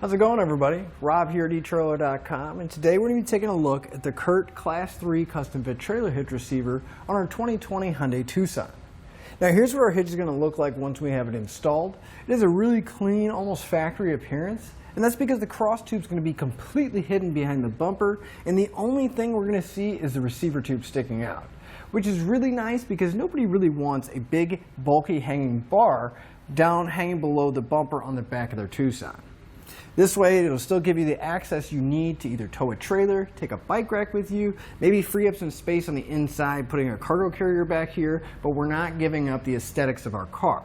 How's it going, everybody? Rob here at etrailer.com, and today we're going to be taking a look at the Curt Class 3 Custom Fit Trailer Hitch Receiver on our 2020 Hyundai Tucson. Now here's what our hitch is going to look like once we have it installed. It has a really clean, almost factory appearance, and that's because the cross tube is going to be completely hidden behind the bumper, and the only thing we're going to see is the receiver tube sticking out, which is really nice because nobody really wants a big, bulky hanging bar down hanging below the bumper on the back of their Tucson. This way, it'll still give you the access you need to either tow a trailer, take a bike rack with you, maybe free up some space on the inside, putting a cargo carrier back here, but we're not giving up the aesthetics of our car.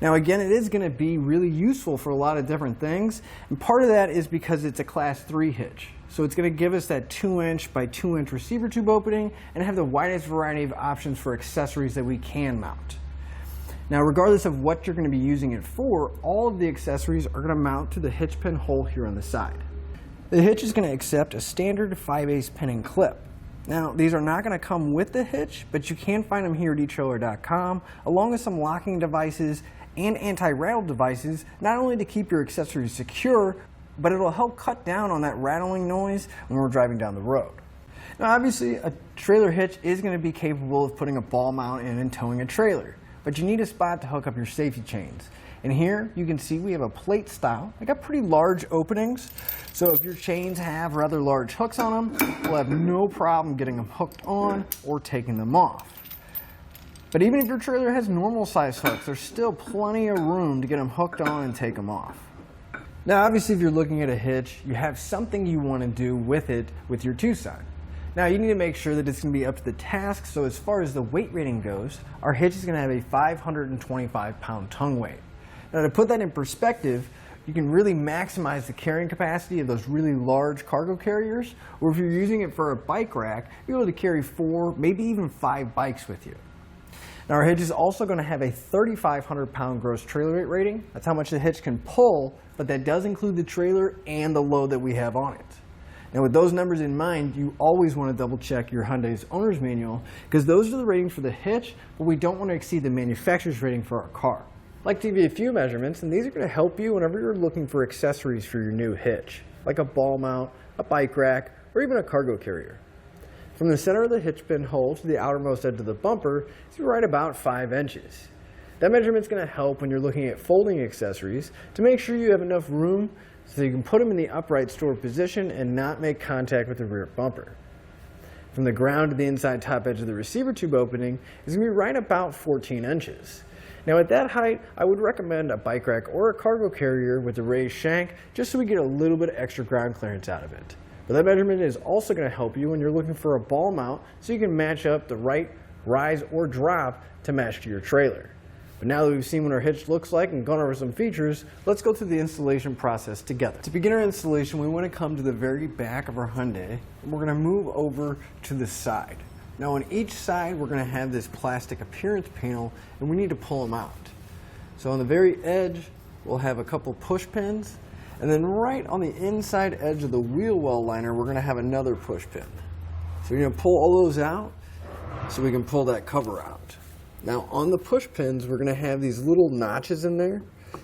Now again, it is going to be really useful for a lot of different things, and part of that is because it's a Class 3 hitch. So it's going to give us that 2" by 2" receiver tube opening and have the widest variety of options for accessories that we can mount. Now, regardless of what you're going to be using it for, all of the accessories are going to mount to the hitch pin hole here on the side. The hitch is going to accept a standard 5/8 pinning clip. Now, these are not going to come with the hitch, but you can find them here at etrailer.com, along with some locking devices and anti-rattle devices, not only to keep your accessories secure, but it'll help cut down on that rattling noise when we're driving down the road. Now, obviously, a trailer hitch is going to be capable of putting a ball mount in and towing a trailer, but you need a spot to hook up your safety chains. And here you can see we have a plate style. They got pretty large openings, so if your chains have rather large hooks on them, we'll have no problem getting them hooked on or taking them off. But even if your trailer has normal size hooks, there's still plenty of room to get them hooked on and take them off. Now obviously, if you're looking at a hitch, you have something you want to do with it with your Tucson. Now you need to make sure that it's going to be up to the task, so as far as the weight rating goes, our hitch is going to have a 525-pound tongue weight. Now to put that in perspective, you can really maximize the carrying capacity of those really large cargo carriers, or if you're using it for a bike rack, you're able to carry 4, maybe even 5 bikes with you. Now our hitch is also going to have a 3,500-pound gross trailer weight rating. That's how much the hitch can pull, but that does include the trailer and the load that we have on it. Now with those numbers in mind, you always want to double check your Hyundai's owner's manual, because those are the ratings for the hitch, but we don't want to exceed the manufacturer's rating for our car. I'd like to give you a few measurements, and these are going to help you whenever you're looking for accessories for your new hitch, like a ball mount, a bike rack, or even a cargo carrier. From the center of the hitch pin hole to the outermost edge of the bumper is right about 5 inches. That measurement's going to help when you're looking at folding accessories to make sure you have enough room so you can put them in the upright stored position and not make contact with the rear bumper. From the ground to the inside top edge of the receiver tube opening is going to be right about 14 inches. Now at that height, I would recommend a bike rack or a cargo carrier with a raised shank, just so we get a little bit of extra ground clearance out of it. But that measurement is also going to help you when you're looking for a ball mount, so you can match up the right rise or drop to match to your trailer. But now that we've seen what our hitch looks like and gone over some features, let's go through the installation process together. To begin our installation, we want to come to the very back of our Hyundai, and we're going to move over to the side. Now on each side, we're going to have this plastic appearance panel, and we need to pull them out. So on the very edge, we'll have a couple push pins, and then right on the inside edge of the wheel well liner, we're going to have another push pin. So you're going to pull all those out so we can pull that cover out. Now on the push pins, we're going to have these little notches in there.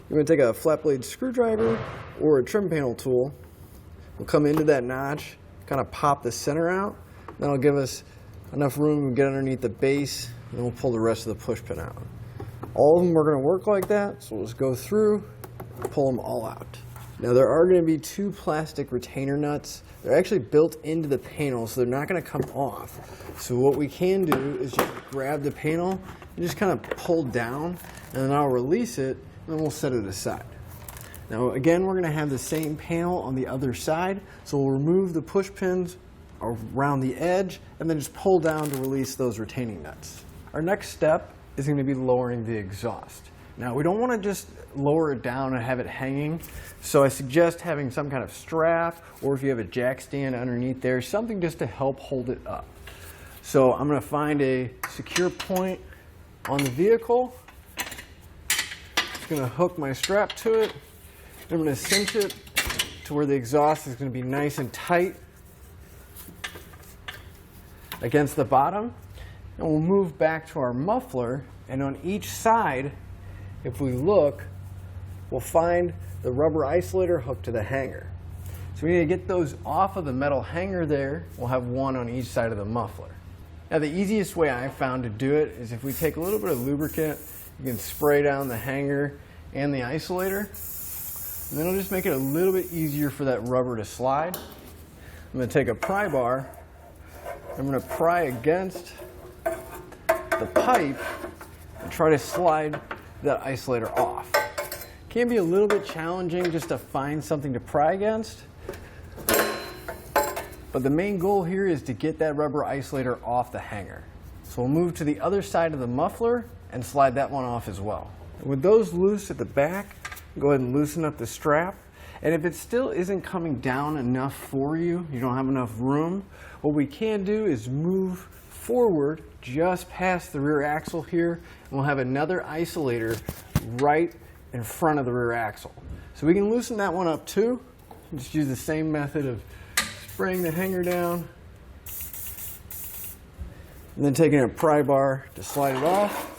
You're going to take a flat blade screwdriver or a trim panel tool. We'll come into that notch, kind of pop the center out. That'll give us enough room to get underneath the base, and then we'll pull the rest of the push pin out. All of them are going to work like that, so we'll just go through and pull them all out. Now there are going to be 2 plastic retainer nuts. They're actually built into the panel, so they're not going to come off. So what we can do is just grab the panel and just kind of pull down, and then I'll release it, and then we'll set it aside. Now again, we're going to have the same panel on the other side, so we'll remove the push pins around the edge and then just pull down to release those retaining nuts. Our next step is going to be lowering the exhaust. Now we don't want to just lower it down and have it hanging, so I suggest having some kind of strap, or if you have a jack stand underneath there, something just to help hold it up. So I'm going to find a secure point on the vehicle. Just going to hook my strap to it. I'm going to cinch it to where the exhaust is going to be nice and tight against the bottom. And we'll move back to our muffler, and on each side, if we look, we'll find the rubber isolator hooked to the hanger. So we need to get those off of the metal hanger there. We'll have one on each side of the muffler. Now the easiest way I found to do it is if we take a little bit of lubricant, you can spray down the hanger and the isolator, and then it'll just make it a little bit easier for that rubber to slide. I'm going to take a pry bar, I'm going to pry against the pipe and try to slide that isolator off. Can be a little bit challenging just to find something to pry against, but the main goal here is to get that rubber isolator off the hanger. So we'll move to the other side of the muffler and slide that one off as well. With those loose at the back, go ahead and loosen up the strap. And if it still isn't coming down enough for you, you don't have enough room, what we can do is move forward just past the rear axle here, and we'll have another isolator right in front of the rear axle. So we can loosen that one up too. Just use the same method of spraying the hanger down and then taking a pry bar to slide it off.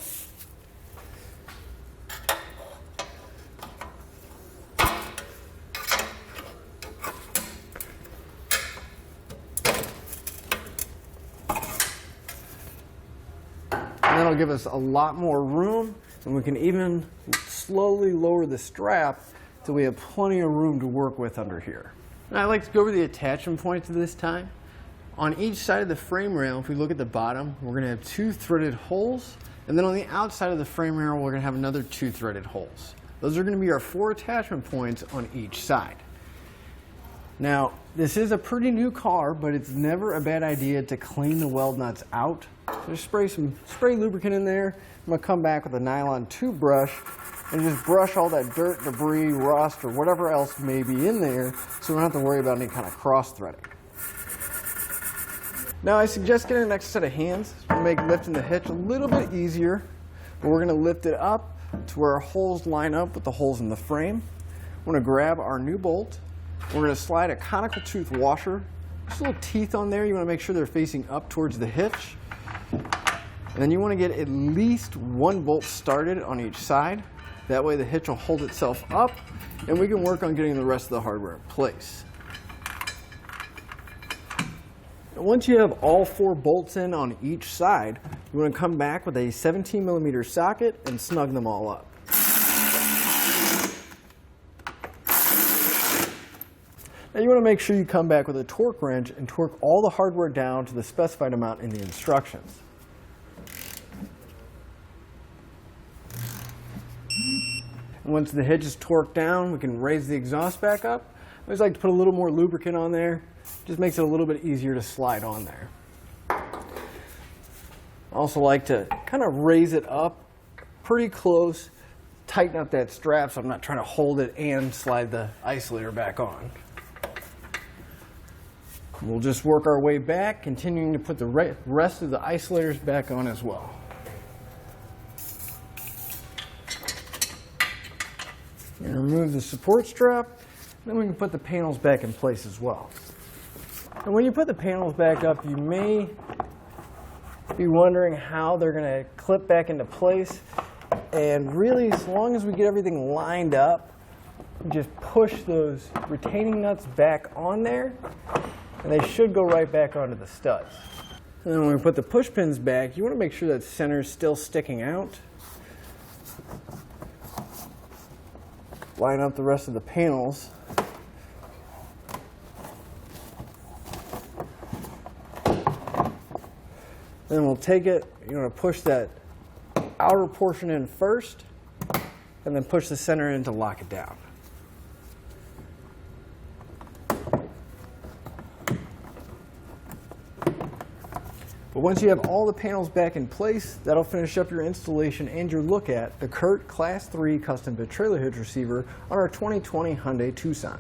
And that'll give us a lot more room, and we can even slowly lower the strap so we have plenty of room to work with under here. And I like to go over the attachment points this time. On each side of the frame rail, if we look at the bottom, we're going to have 2 threaded holes, and then on the outside of the frame rail, we're going to have another 2 threaded holes. Those are going to be our 4 attachment points on each side. Now, this is a pretty new car, but it's never a bad idea to clean the weld nuts out. So just spray lubricant in there. I'm going to come back with a nylon tube brush and just brush all that dirt, debris, rust, or whatever else may be in there, so we don't have to worry about any kind of cross-threading. Now I suggest getting an extra set of hands to make lifting the hitch a little bit easier, but we're going to lift it up to where our holes line up with the holes in the frame. We're going to grab our new bolt. We're going to slide a conical tooth washer. Just little teeth on there. You want to make sure they're facing up towards the hitch. And then you want to get at least 1 bolt started on each side. That way the hitch will hold itself up, and we can work on getting the rest of the hardware in place. And once you have all 4 bolts in on each side, you want to come back with a 17mm socket and snug them all up. Now you want to make sure you come back with a torque wrench and torque all the hardware down to the specified amount in the instructions. And once the hitch is torqued down, we can raise the exhaust back up. I always like to put a little more lubricant on there. Just makes it a little bit easier to slide on there. I also like to kind of raise it up pretty close, tighten up that strap so I'm not trying to hold it and slide the isolator back on. We'll just work our way back, continuing to put the rest of the isolators back on as well. And remove the support strap, then we can put the panels back in place as well. And when you put the panels back up, you may be wondering how they're going to clip back into place. And really, as long as we get everything lined up, just push those retaining nuts back on there, and they should go right back onto the studs. And then when we put the push pins back, you want to make sure that center is still sticking out. Line up the rest of the panels. Then we'll take it, you want to push that outer portion in first, and then push the center in to lock it down. But once you have all the panels back in place, that'll finish up your installation and your look at the Curt Class 3 Custom Fit Trailer Hitch Receiver on our 2020 Hyundai Tucson.